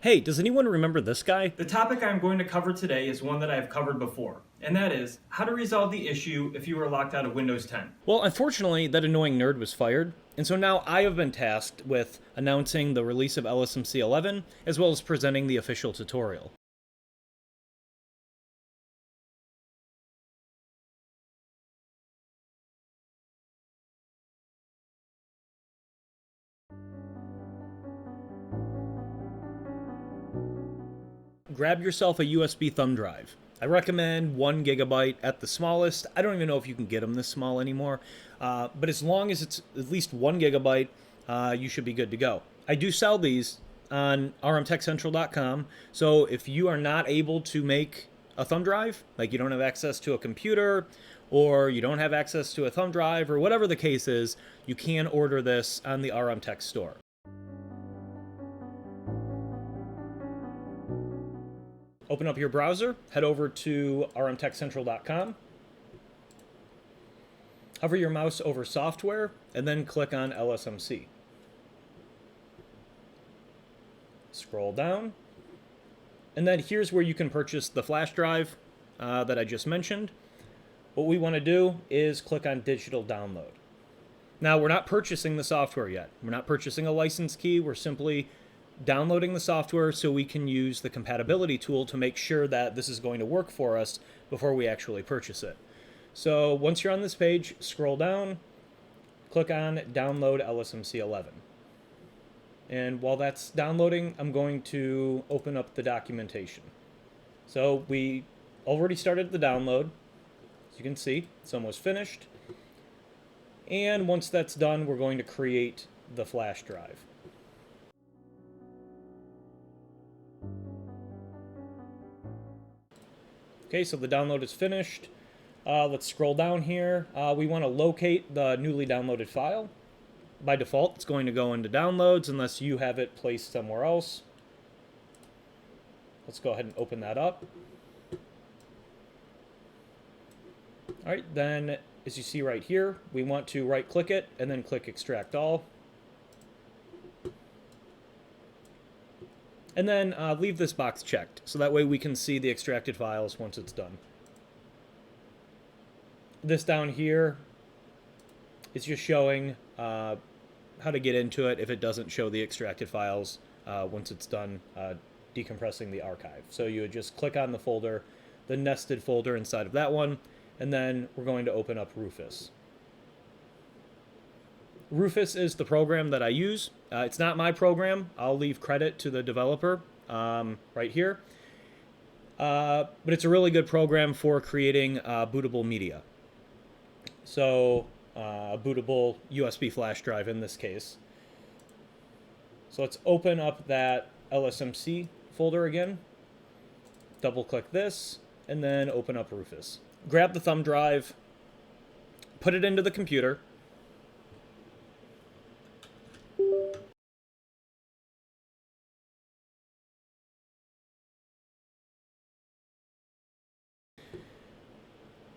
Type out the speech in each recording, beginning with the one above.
Hey, does anyone remember this guy? The topic I'm going to cover today is one that I have covered before, and that is how to resolve the issue if you were locked out of Windows 10. Well, unfortunately, that annoying nerd was fired, and so now I have been tasked with announcing the release of LSMC 11, as well as presenting the official tutorial. Grab yourself a USB thumb drive. I recommend 1 gigabyte at the smallest. I don't even know if you can get them this small anymore, but as long as it's at least 1 gigabyte, you should be good to go. I do sell these on rmtechcentral.com, so if you are not able to make a thumb drive, like you don't have access to a computer, or you don't have access to a thumb drive, or whatever the case is, you can order this on the RMTech store. Open up your browser, head over to rmtechcentral.com, hover your mouse over software, and then click on LSMC. Scroll down, and then here's where you can purchase the flash drive that I just mentioned. What we want to do is click on digital download. Now, we're not purchasing the software yet. We're not purchasing a license key. We're simply downloading the software so we can use the compatibility tool to make sure that this is going to work for us before we actually purchase it. So once you're on this page, scroll down, click on download LSMC 11. And while that's downloading, I'm going to open up the documentation. So we already started the download. As you can see, it's almost finished. And once that's done, we're going to create the flash drive. Okay, so the download is finished. Let's scroll down here. We want to locate the newly downloaded file. By default, it's going to go into downloads unless you have it placed somewhere else. Let's go ahead and open that up. All right, then as you see right here, we want to right-click it and then click Extract All. And then leave this box checked, so that way we can see the extracted files once it's done. This down here is just showing how to get into it if it doesn't show the extracted files once it's done decompressing the archive. So you would just click on the folder, the nested folder inside of that one, and then we're going to open up Rufus. Rufus is the program that I use. It's not my program. I'll leave credit to the developer right here. But it's a really good program for creating bootable media. So a bootable USB flash drive in this case. So let's open up that LSMC folder again. Double click this and then open up Rufus. Grab the thumb drive, put it into the computer.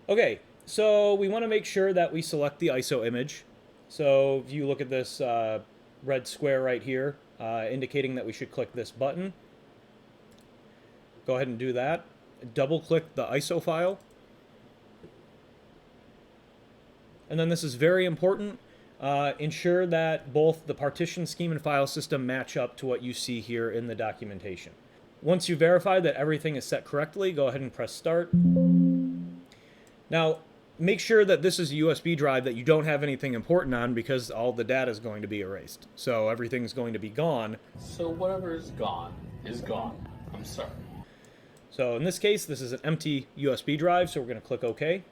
Okay, so we want to make sure that we select the ISO image. So if you look at this red square right here, indicating that we should click this button, go ahead and do that. Double click the ISO file. And then this is very important. Ensure that both the partition scheme and file system match up to what you see here in the documentation. Once you verify that everything is set correctly, go ahead and press start. Now, make sure that this is a USB drive that you don't have anything important on because all the data is going to be erased. So everything's going to be gone. So whatever is gone is gone. I'm sorry. So in this case, this is an empty USB drive, so we're going to click OK.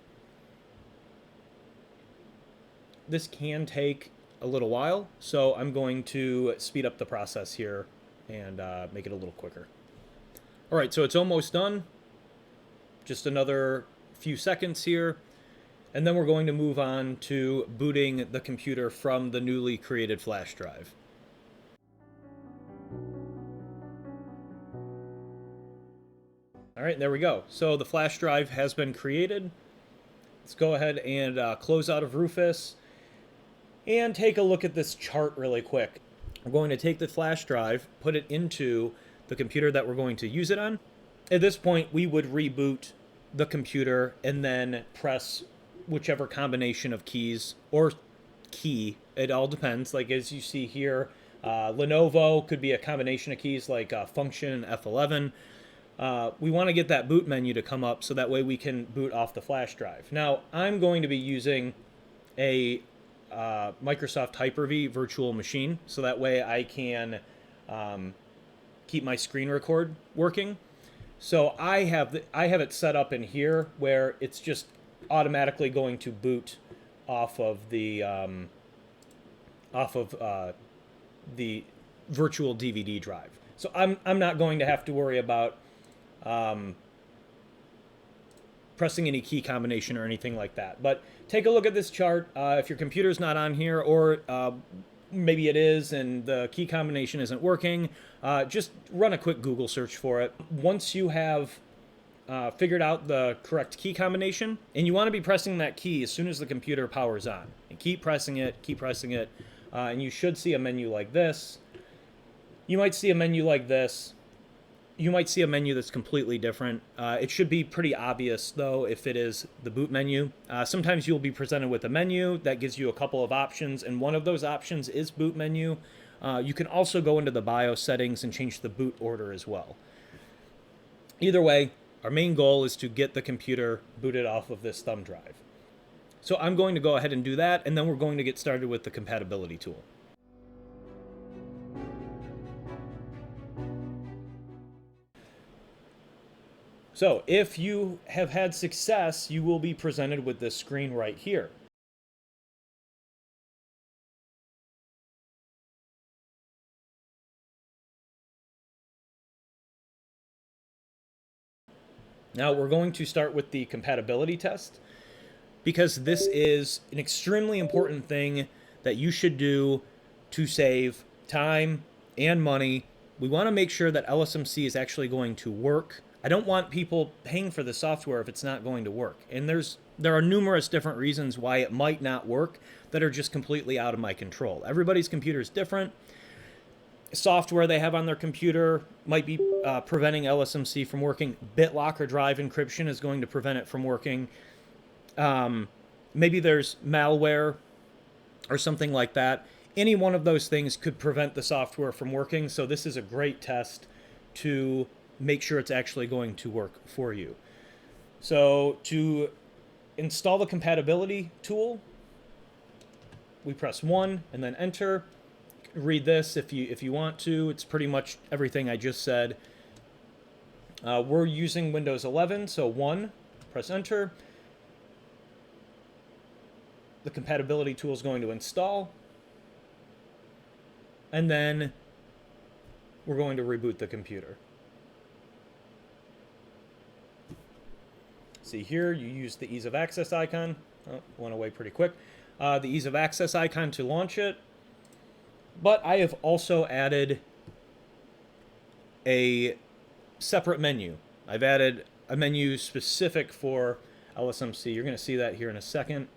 This can take a little while, so I'm going to speed up the process here and make it a little quicker. All right, so it's almost done. Just another few seconds here, and then we're going to move on to booting the computer from the newly created flash drive. All right, there we go. So the flash drive has been created. Let's go ahead and close out of Rufus and take a look at this chart really quick. We're going to take the flash drive, put it into the computer that we're going to use it on. At this point, we would reboot the computer and then press whichever combination of keys or key. It all depends. Like as you see here, Lenovo could be a combination of keys like function and F11. We want to get that boot menu to come up so that way we can boot off the flash drive. Now, I'm going to be using a Microsoft Hyper-V virtual machine so that way I can keep my screen record working. So I have it set up in here where it's just automatically going to boot off of the virtual DVD drive. So I'm not going to have to worry about pressing any key combination or anything like that. But take a look at this chart. If your computer's not on here, or maybe it is and the key combination isn't working, just run a quick Google search for it. Once you have figured out the correct key combination, and you want to be pressing that key as soon as the computer powers on. And keep pressing it, and you should see a menu like this. You might see a menu like this. You might see a menu that's completely different. It should be pretty obvious, though, if it is the boot menu. Sometimes you'll be presented with a menu that gives you a couple of options, and one of those options is boot menu. You can also go into the BIOS settings and change the boot order as well. Either way, our main goal is to get the computer booted off of this thumb drive. So I'm going to go ahead and do that, and then we're going to get started with the compatibility tool. So if you have had success, you will be presented with this screen right here. Now we're going to start with the compatibility test, because this is an extremely important thing that you should do to save time and money. We want to make sure that LSMC is actually going to work. I don't want people paying for the software if it's not going to work. And there are numerous different reasons why it might not work that are just completely out of my control. Everybody's computer is different. Software they have on their computer might be preventing LSMC from working. BitLocker drive encryption is going to prevent it from working. Maybe there's malware or something like that. Any one of those things could prevent the software from working. So this is a great test to make sure it's actually going to work for you. So to install the compatibility tool, we press 1 and then enter. Read this if you want to. It's pretty much everything I just said. We're using Windows 11, so 1, press enter. The compatibility tool is going to install, and then we're going to reboot the computer. See here, you use the ease of access icon. Oh, went away pretty quick. The ease of access icon to launch it. But I have also added a separate menu. I've added a menu specific for LSMC. You're going to see that here in a second.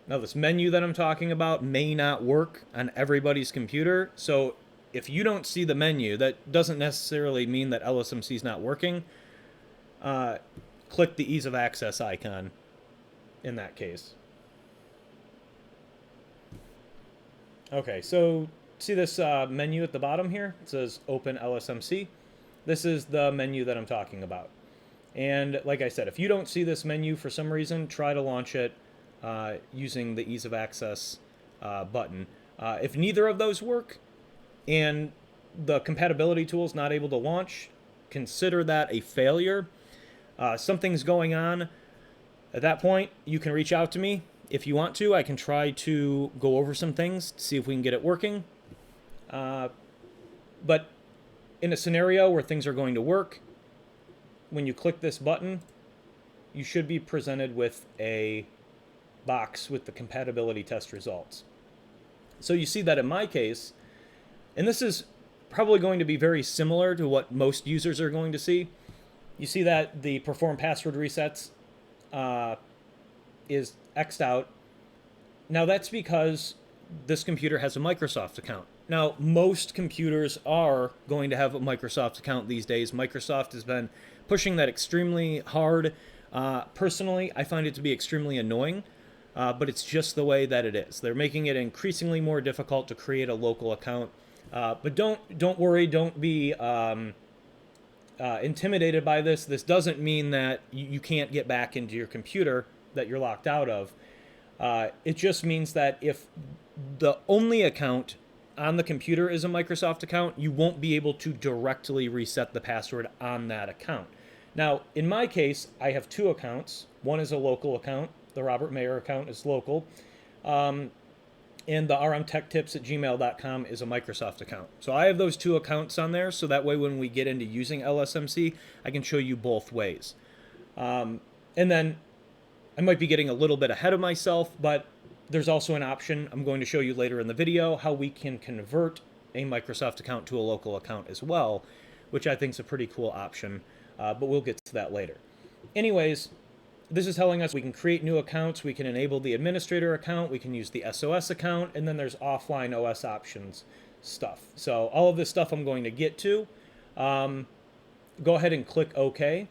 Now, this menu that I'm talking about may not work on everybody's computer. So if you don't see the menu, that doesn't necessarily mean that LSMC is not working. Click the ease of access icon in that case. Okay, so see this menu at the bottom here? It says Open LSMC. This is the menu that I'm talking about. And like I said, if you don't see this menu for some reason, try to launch it using the ease of access button. If neither of those work and the compatibility tool is not able to launch, consider that a failure. Something's going on. At that point, you can reach out to me. If you want to, I can try to go over some things to see if we can get it working. But in a scenario where things are going to work, when you click this button, you should be presented with a box with the compatibility test results. So you see that in my case, and this is probably going to be very similar to what most users are going to see. You see that the perform password resets is X'd out. Now that's because this computer has a Microsoft account. Now, most computers are going to have a Microsoft account these days. Microsoft has been pushing that extremely hard. Personally, I find it to be extremely annoying, but it's just the way that it is. They're making it increasingly more difficult to create a local account. But don't worry, don't be intimidated by this. This doesn't mean that you can't get back into your computer that you're locked out of. It just means that if the only account on the computer is a Microsoft account, you won't be able to directly reset the password on that account. Now, in my case, I have two accounts. One is a local account. The Robert Mayer account is local. And the rmtechtips@gmail.com is a Microsoft account. So I have those two accounts on there, so that way when we get into using LSMC, I can show you both ways. And then I might be getting a little bit ahead of myself, but there's also an option I'm going to show you later in the video how we can convert a Microsoft account to a local account as well, which I think is a pretty cool option, but we'll get to that later. Anyways, this is telling us we can create new accounts, we can enable the administrator account, we can use the SOS account, and then there's offline OS options stuff. So all of this stuff I'm going to get to. Go ahead and click OK.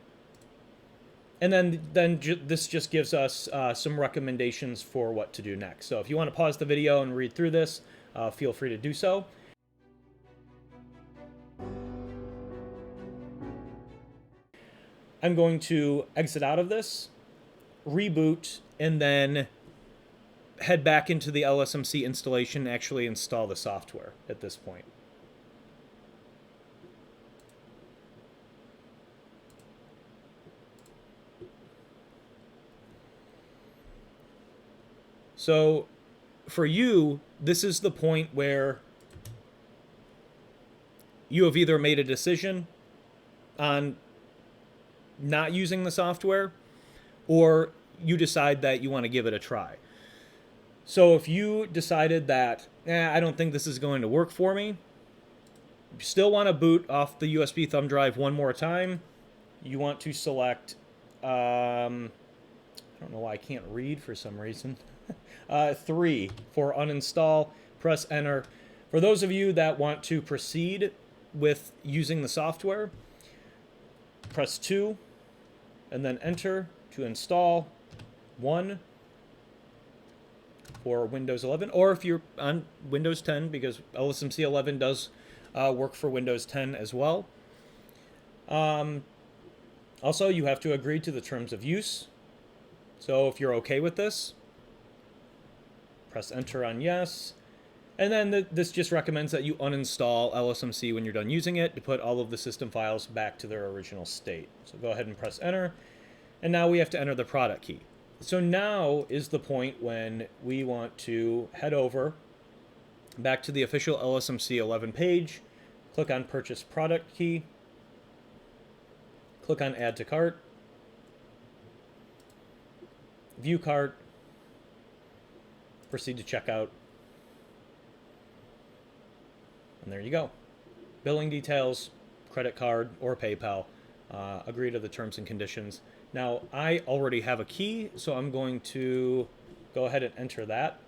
And then this just gives us some recommendations for what to do next. So if you want to pause the video and read through this, feel free to do so. I'm going to exit out of this, reboot, and then head back into the LSMC installation and actually install the software at this point. So for you, this is the point where you have either made a decision on not using the software, or you decide that you want to give it a try. So if you decided that, I don't think this is going to work for me, you still want to boot off the USB thumb drive one more time, you want to select, I don't know why I can't read for some reason, 3 for uninstall, press enter. For those of you that want to proceed with using the software, press 2 and then enter to install 1 for Windows 11, or if you're on Windows 10, because LSMC 11 does work for Windows 10 as well. Also, you have to agree to the terms of use. So if you're okay with this, press enter on yes. And then this just recommends that you uninstall LSMC when you're done using it to put all of the system files back to their original state. So go ahead and press enter. And now we have to enter the product key. So now is the point when we want to head over back to the official LSMC 11 page, click on purchase product key, click on add to cart, view cart, proceed to checkout, and there you go. Billing details, credit card or PayPal, agree to the terms and conditions. Now I already have a key, so I'm going to go ahead and enter that.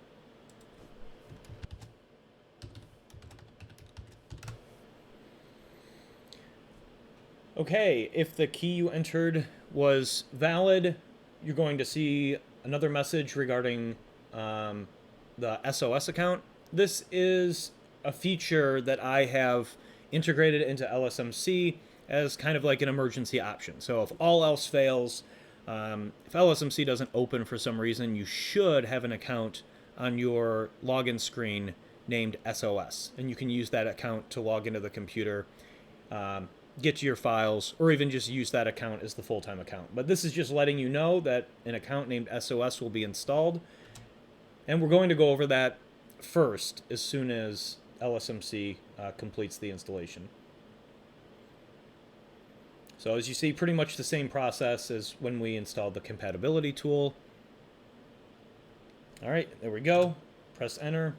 Okay, if the key you entered was valid, you're going to see another message regarding the SOS account. This is a feature that I have integrated into LSMC as kind of like an emergency option. So if all else fails, if LSMC doesn't open for some reason, you should have an account on your login screen named SOS, and you can use that account to log into the computer, get to your files, or even just use that account as the full-time account. But this is just letting you know that an account named SOS will be installed, and we're going to go over that first as soon as LSMC completes the installation. So as you see, pretty much the same process as when we installed the Compatibility tool. All right, there we go. Press enter.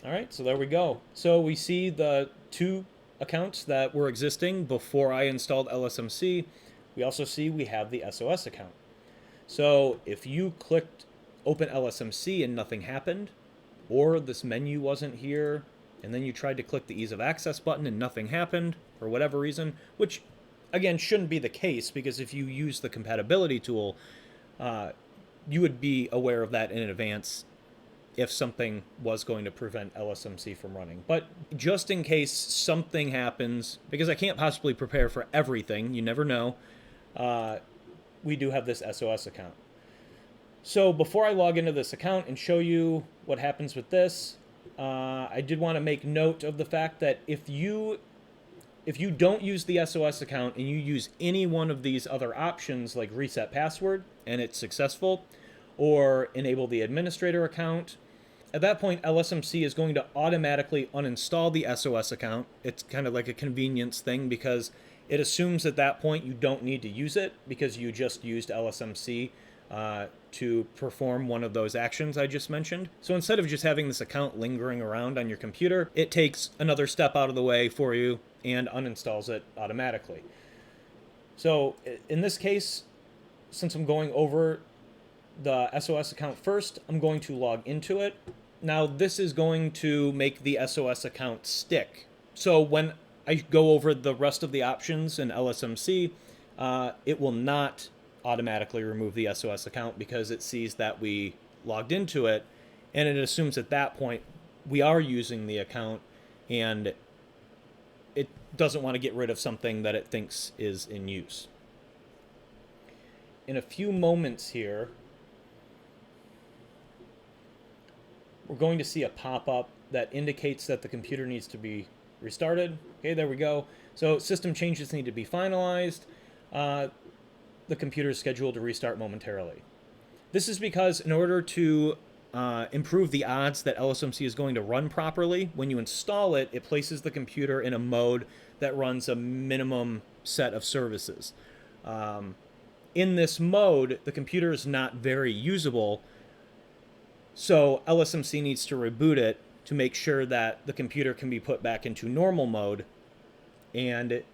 All right, so there we go. So we see the two accounts that were existing before I installed LSMC. We also see we have the SOS account. So if you clicked open LSMC and nothing happened, or this menu wasn't here, and then you tried to click the ease of access button and nothing happened, for whatever reason, which again shouldn't be the case, because if you use the compatibility tool, you would be aware of that in advance if something was going to prevent LSMC from running. But just in case something happens, because I can't possibly prepare for everything, you never know, we do have this SOS account. So before I log into this account and show you what happens with this, I did want to make note of the fact that if you don't use the SOS account and you use any one of these other options like reset password and it's successful, or enable the administrator account, at that point LSMC is going to automatically uninstall the SOS account. It's kind of like a convenience thing because it assumes at that point you don't need to use it because you just used LSMC to perform one of those actions I just mentioned. So instead of just having this account lingering around on your computer, it takes another step out of the way for you and uninstalls it automatically. So in this case, since I'm going over the SOS account first, I'm going to log into it. Now this is going to make the SOS account stick. So when I go over the rest of the options in LSMC, it will not automatically remove the SOS account because it sees that we logged into it, and it assumes at that point we are using the account, and it doesn't want to get rid of something that it thinks is in use. In a few moments here, we're going to see a pop-up that indicates that the computer needs to be restarted. Okay, there we go. So system changes need to be finalized. The computer is scheduled to restart momentarily. This is because in order to improve the odds that LSMC is going to run properly, when you install it, it places the computer in a mode that runs a minimum set of services. In this mode, the computer is not very usable, so LSMC needs to reboot it to make sure that the computer can be put back into normal mode, and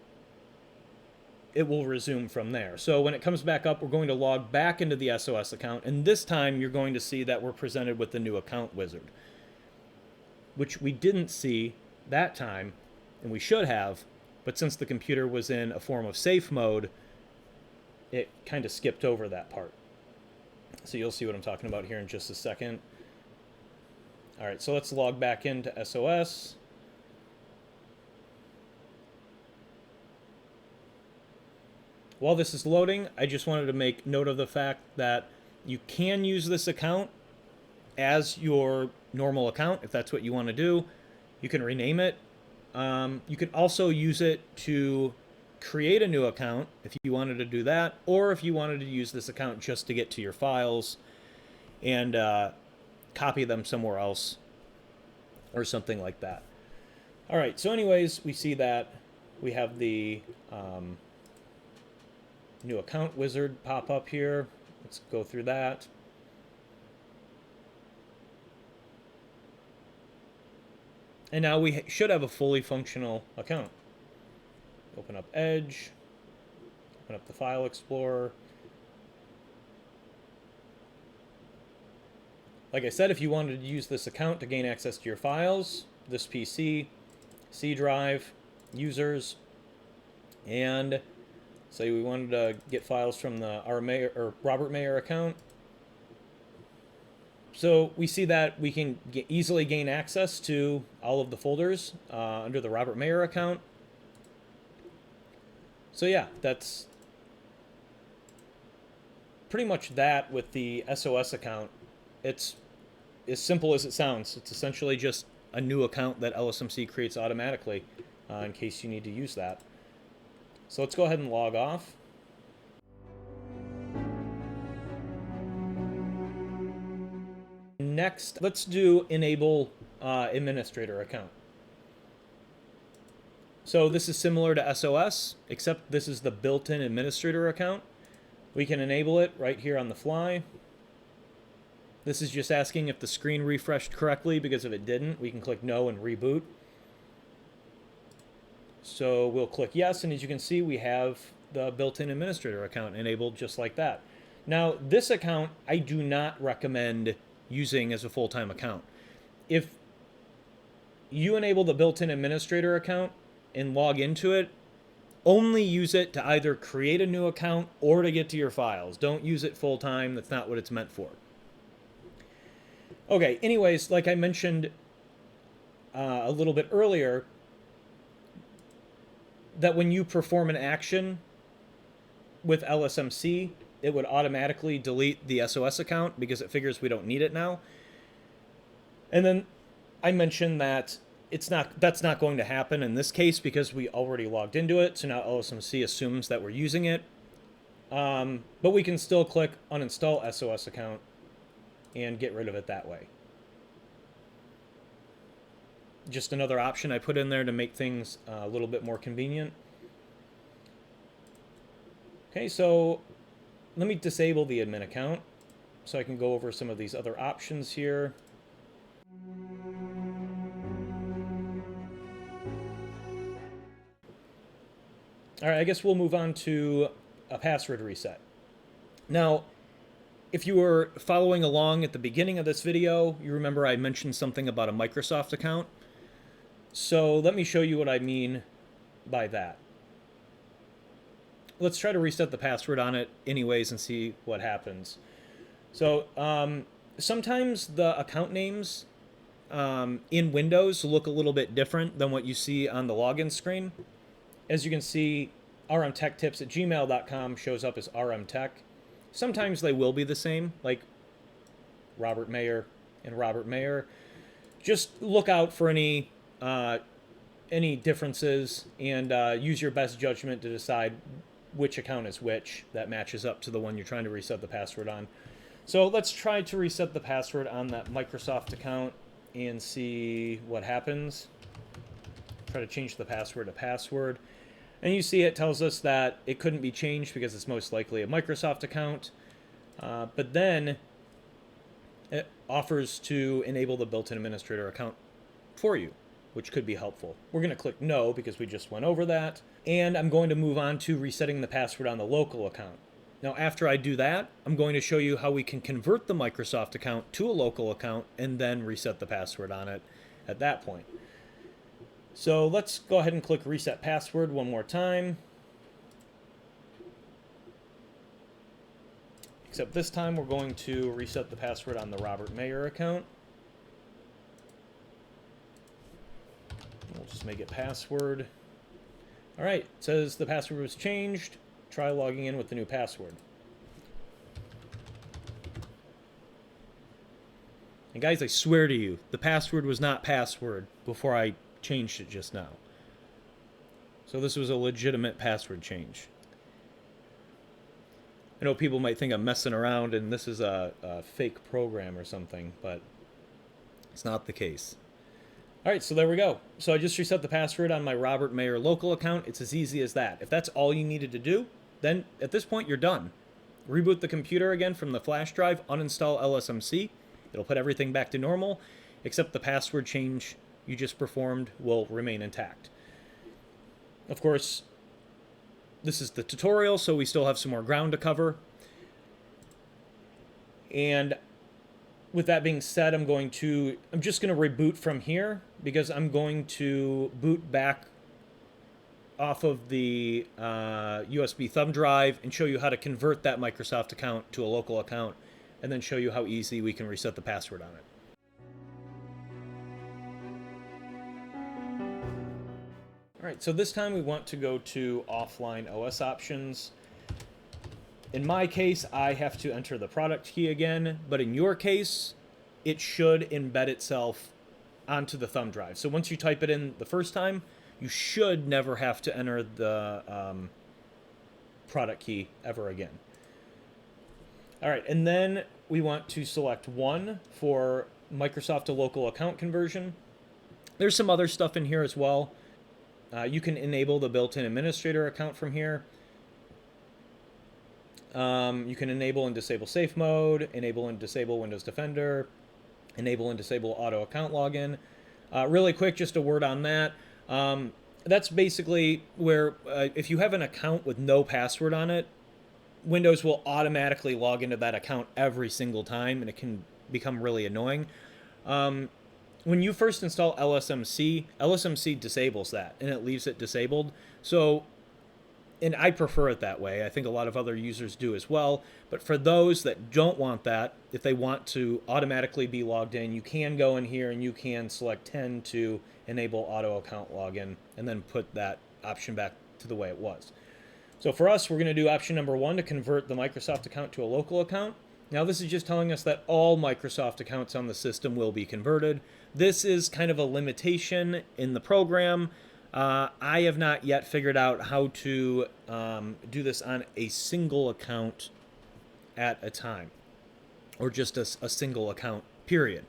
it will resume from there. So when it comes back up, we're going to log back into the SOS account, and this time you're going to see that we're presented with the new account wizard, which we didn't see that time, and we should have, but since the computer was in a form of safe mode, it kind of skipped over that part. So you'll see what I'm talking about here in just a second. All right, so let's log back into SOS. While this is loading, I just wanted to make note of the fact that you can use this account as your normal account if that's what you want to do. You can rename it. You can also use it to create a new account if you wanted to do that, or if you wanted to use this account just to get to your files and copy them somewhere else or something like that. All right, so anyways, we see that we have the new account wizard pop up here. Let's go through that. And now we should have a fully functional account. Open up Edge, open up the File Explorer. Like I said, if you wanted to use this account to gain access to your files, this PC, C drive, users, and say we wanted to get files from the Robert Mayer account. So we see that we can easily gain access to all of the folders under the Robert Mayer account. So yeah, that's pretty much that with the SOS account. It's as simple as it sounds. It's essentially just a new account that LSMC creates automatically in case you need to use that. So let's go ahead and log off. Next, let's do enable administrator account. So this is similar to SOS, except this is the built-in administrator account. We can enable it right here on the fly. This is just asking if the screen refreshed correctly, because if it didn't, we can click no and reboot. So we'll click yes, and as you can see, we have the built-in administrator account enabled just like that. Now, this account I do not recommend using as a full-time account. If you enable the built-in administrator account and log into it, only use it to either create a new account or to get to your files. Don't use it full-time. That's not what it's meant for. Okay, anyways, like I mentioned a little bit earlier, that when you perform an action with LSMC, it would automatically delete the SOS account because it figures we don't need it now. And then I mentioned that that's not going to happen in this case because we already logged into it. So now LSMC assumes that we're using it. But we can still click uninstall SOS account and get rid of it that way. Just another option I put in there to make things a little bit more convenient. Okay, so let me disable the admin account so I can go over some of these other options here. All right, I guess we'll move on to a password reset. Now, if you were following along at the beginning of this video, you remember I mentioned something about a Microsoft account. So let me show you what I mean by that. Let's try to reset the password on it anyways and see what happens. So sometimes the account names in Windows look a little bit different than what you see on the login screen. As you can see, rmtechtips@gmail.com shows up as RMTech. Sometimes they will be the same, like Robert Mayer and Robert Mayer. Just look out for any differences and use your best judgment to decide which account is which that matches up to the one you're trying to reset the password on. So let's try to reset the password on that Microsoft account and see what happens. Try to change the password to password. And you see it tells us that it couldn't be changed because it's most likely a Microsoft account. But then it offers to enable the built-in administrator account for you, which could be helpful. We're going to click no because we just went over that. And I'm going to move on to resetting the password on the local account. Now, after I do that, I'm going to show you how we can convert the Microsoft account to a local account and then reset the password on it at that point. So let's go ahead and click reset password one more time. Except this time we're going to reset the password on the Robert Mayer account. We'll just make it password. All right, it says the password was changed. Try logging in with the new password. And guys, I swear to you, the password was not password before I changed it just now. So this was a legitimate password change. I know people might think I'm messing around and this is a fake program or something, but it's not the case. All right, so there we go. So I just reset the password on my Robert Mayer local account. It's as easy as that. If that's all you needed to do, then at this point you're done. Reboot the computer again from the flash drive, uninstall LSMC. It'll put everything back to normal, except the password change you just performed will remain intact. Of course, this is the tutorial, so we still have some more ground to cover. And with that being said, I'm just going to reboot from here because I'm going to boot back off of the USB thumb drive and show you how to convert that Microsoft account to a local account and then show you how easy we can reset the password on it. All right, so this time we want to go to offline OS options. In my case, I have to enter the product key again, but in your case, it should embed itself onto the thumb drive. So once you type it in the first time, you should never have to enter the product key ever again. All right, and then we want to select one for Microsoft to local account conversion. There's some other stuff in here as well. You can enable the built-in administrator account from here. You can enable and disable safe mode, enable and disable Windows Defender, enable and disable auto account login. Really quick, just a word on that. That's basically where if you have an account with no password on it, Windows will automatically log into that account every single time, and it can become really annoying. When you first install LSMC, LSMC disables that, and it leaves it disabled. So, and I prefer it that way. I think a lot of other users do as well. But for those that don't want that, if they want to automatically be logged in, you can go in here and you can select 10 to enable auto account login, and then put that option back to the way it was. So for us, we're going to do option number 1 to convert the Microsoft account to a local account. Now this is just telling us that all Microsoft accounts on the system will be converted. This is kind of a limitation in the program. I have not yet figured out how to do this on a single account at a time, or just a single account, period.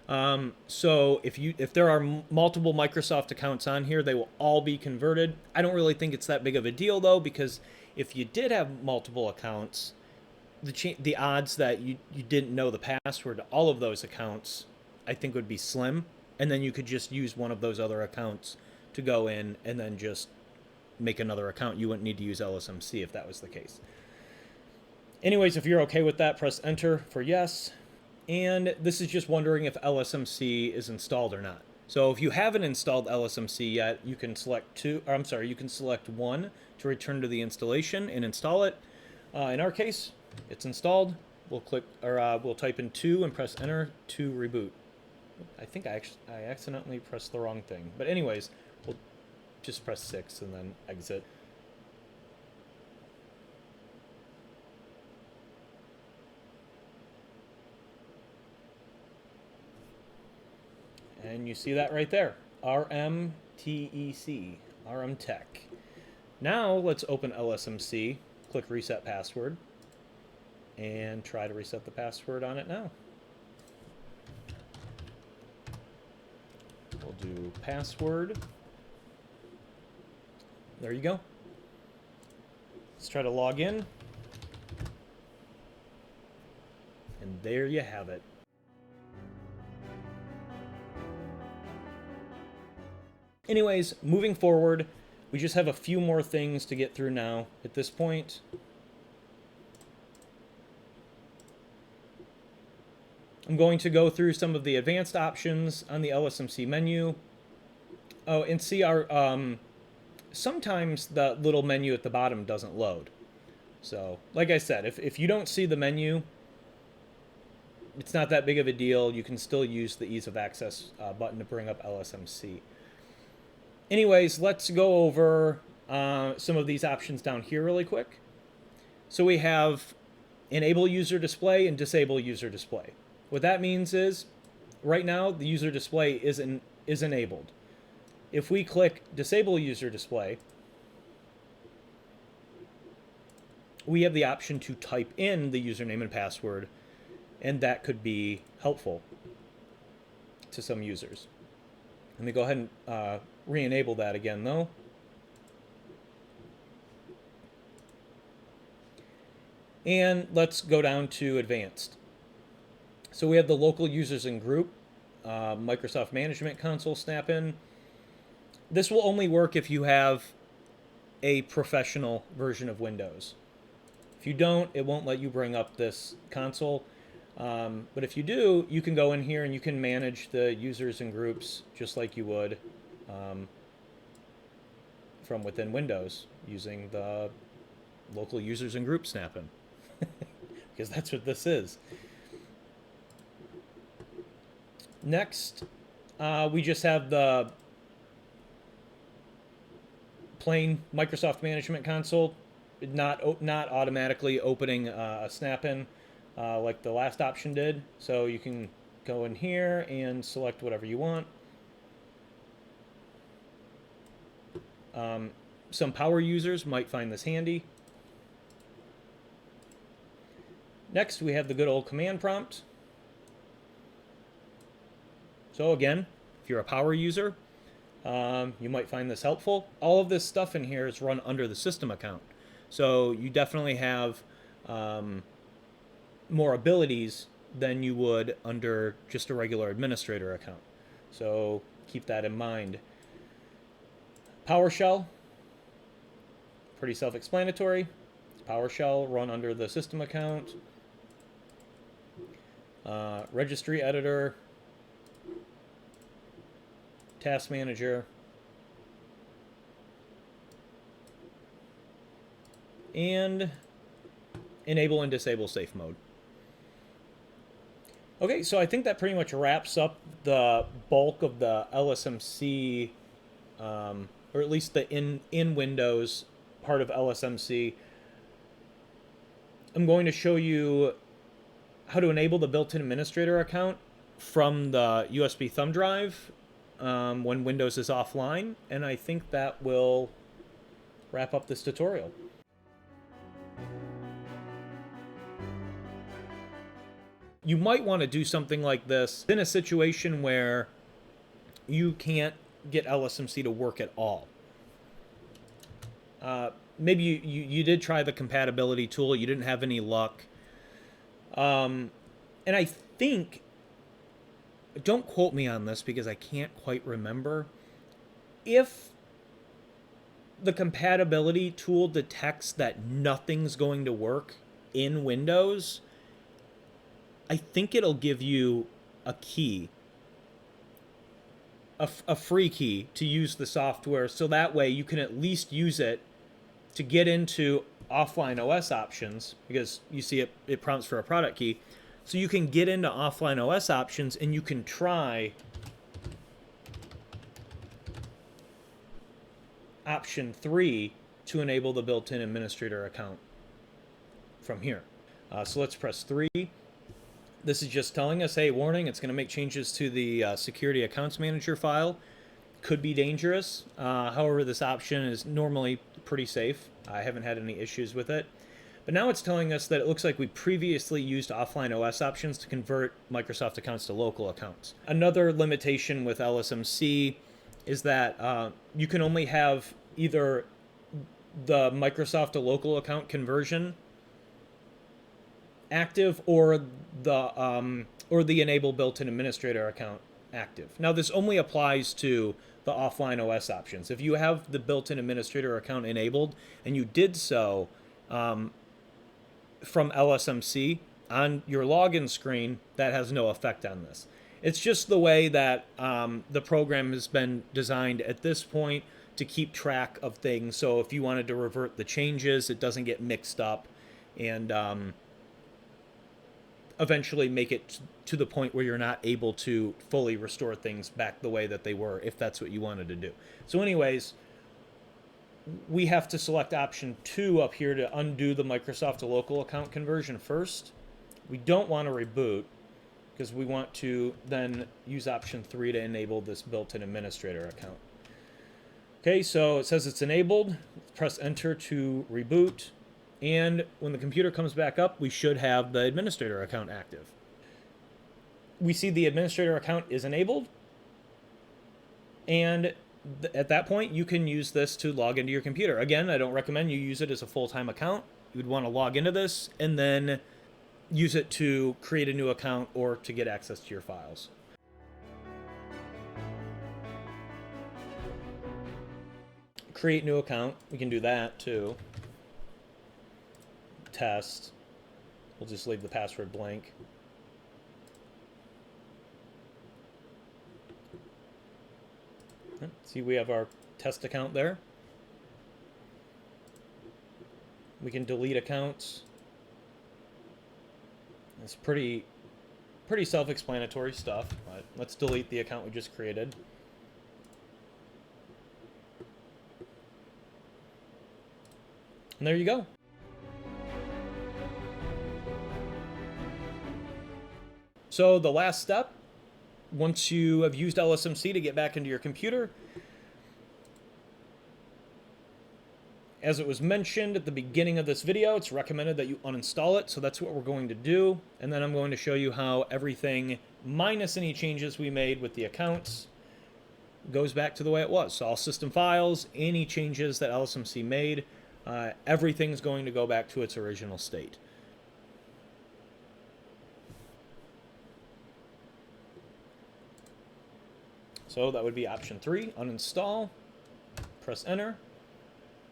So if there are multiple Microsoft accounts on here, they will all be converted. I don't really think it's that big of a deal though, because if you did have multiple accounts, the odds that you didn't know the password to all of those accounts, I think would be slim. And then you could just use one of those other accounts to go in and then just make another account. You wouldn't need to use LSMC if that was the case. Anyways, if you're okay with that, press enter for yes. And this is just wondering if LSMC is installed or not. So if you haven't installed LSMC yet, you can select you can select 1 to return to the installation and install it. In our case, it's installed. We'll we'll type in 2 and press enter to reboot. I think I accidentally pressed the wrong thing. But anyways, we'll just press 6 and then exit. And you see that right there, RMTEC, RMTech. Now let's open LSMC, click reset password, and try to reset the password on it now. We'll do password. There you go. Let's try to log in. And there you have it. Anyways, moving forward, we just have a few more things to get through now at this point. I'm going to go through some of the advanced options on the LSMC menu. Oh, and see sometimes the little menu at the bottom doesn't load. So, like I said, if you don't see the menu, it's not that big of a deal. You can still use the ease of access button to bring up LSMC. Anyways, let's go over some of these options down here really quick. So we have enable user display and disable user display. What that means is, right now, the user display is enabled. If we click disable user display, we have the option to type in the username and password, and that could be helpful to some users. Let me go ahead and re-enable that again, though. And let's go down to advanced. So we have the local users and group, Microsoft Management Console snap-in. This will only work if you have a professional version of Windows. If you don't, it won't let you bring up this console. But if you do, you can go in here and you can manage the users and groups just like you would from within Windows using the local users and group snap-in. Because that's what this is. Next, we just have the plain Microsoft Management Console, not automatically opening a snap-in like the last option did. So you can go in here and select whatever you want. Some power users might find this handy. Next, we have the good old command prompt. So again, if you're a power user, you might find this helpful. All of this stuff in here is run under the system account. So you definitely have more abilities than you would under just a regular administrator account. So keep that in mind. PowerShell, pretty self-explanatory. PowerShell run under the system account. Registry editor, task manager, and enable and disable safe mode. Okay, so I think that pretty much wraps up the bulk of the LSMC, or at least the in Windows part of LSMC. I'm going to show you how to enable the built-in administrator account from the USB thumb drive when Windows is offline, and I think that will wrap up this tutorial. You might want to do something like this in a situation where you can't get LSMC to work at all. Maybe you did try the compatibility tool, you didn't have any luck. And I think, don't quote me on this because I can't quite remember, if the compatibility tool detects that nothing's going to work in Windows, I think it'll give you a key, a free key to use the software, so that way you can at least use it to get into offline OS options, because you see it prompts for a product key. So you can get into offline OS options and you can try option 3 to enable the built-in administrator account from here. So let's press 3. This is just telling us, hey, warning, it's going to make changes to the security accounts manager file. Could be dangerous. However, this option is normally pretty safe. I haven't had any issues with it. But now it's telling us that it looks like we previously used offline OS options to convert Microsoft accounts to local accounts. Another limitation with LSMC is that you can only have either the Microsoft to local account conversion active or the enable built-in administrator account active. Now this only applies to the offline OS options. If you have the built-in administrator account enabled and you did so from LSMC on your login screen, that has no effect on this. It's just the way that the program has been designed at this point to keep track of things. So if you wanted to revert the changes, it doesn't get mixed up and eventually make it to the point where you're not able to fully restore things back the way that they were, if that's what you wanted to do. So anyways, we have to select option 2 up here to undo the Microsoft to local account conversion first. We don't want to reboot because we want to then use option 3 to enable this built-in administrator account. Okay, so it says it's enabled. Press enter to reboot. And when the computer comes back up, we should have the administrator account active. We see the administrator account is enabled. And at that point, you can use this to log into your computer. Again, I don't recommend you use it as a full-time account. You would want to log into this and then use it to create a new account or to get access to your files. Create new account. We can do that too. Test. We'll just leave the password blank. See, we have our test account there. We can delete accounts. It's pretty self-explanatory stuff, but let's delete the account we just created. And there you go. So the last step, once you have used LSMC to get back into your computer, as it was mentioned at the beginning of this video, it's recommended that you uninstall it, so that's what we're going to do. And then I'm going to show you how everything, minus any changes we made with the accounts, goes back to the way it was. So all system files, any changes that LSMC made, everything's going to go back to its original state. So that would be option 3, uninstall. Press enter.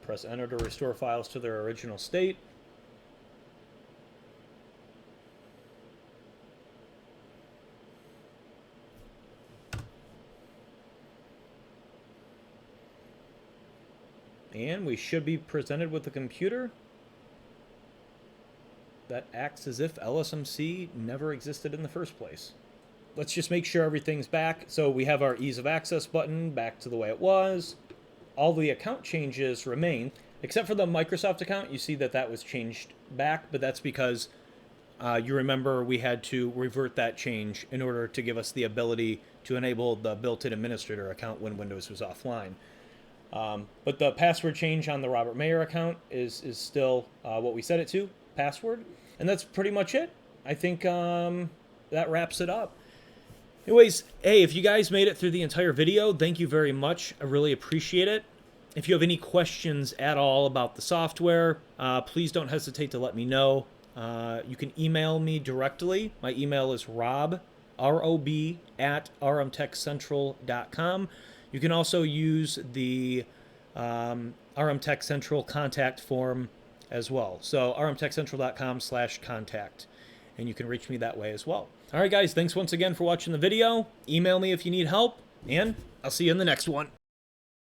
Press enter to restore files to their original state. And we should be presented with a computer that acts as if LSMC never existed in the first place. Let's just make sure everything's back. So we have our ease of access button back to the way it was. All the account changes remain, except for the Microsoft account. You see that that was changed back, but that's because you remember we had to revert that change in order to give us the ability to enable the built-in administrator account when Windows was offline. But the password change on the Robert Mayer account is still what we set it to, password. And that's pretty much it. I think that wraps it up. Anyways, hey, if you guys made it through the entire video, thank you very much. I really appreciate it. If you have any questions at all about the software, please don't hesitate to let me know. You can email me directly. My email is rob, R-O-B, at rmtechcentral.com. You can also use the RMTech Central contact form as well. So rmtechcentral.com/contact. And you can reach me that way as well. All right, guys, thanks once again for watching the video. Email me if you need help, and I'll see you in the next one.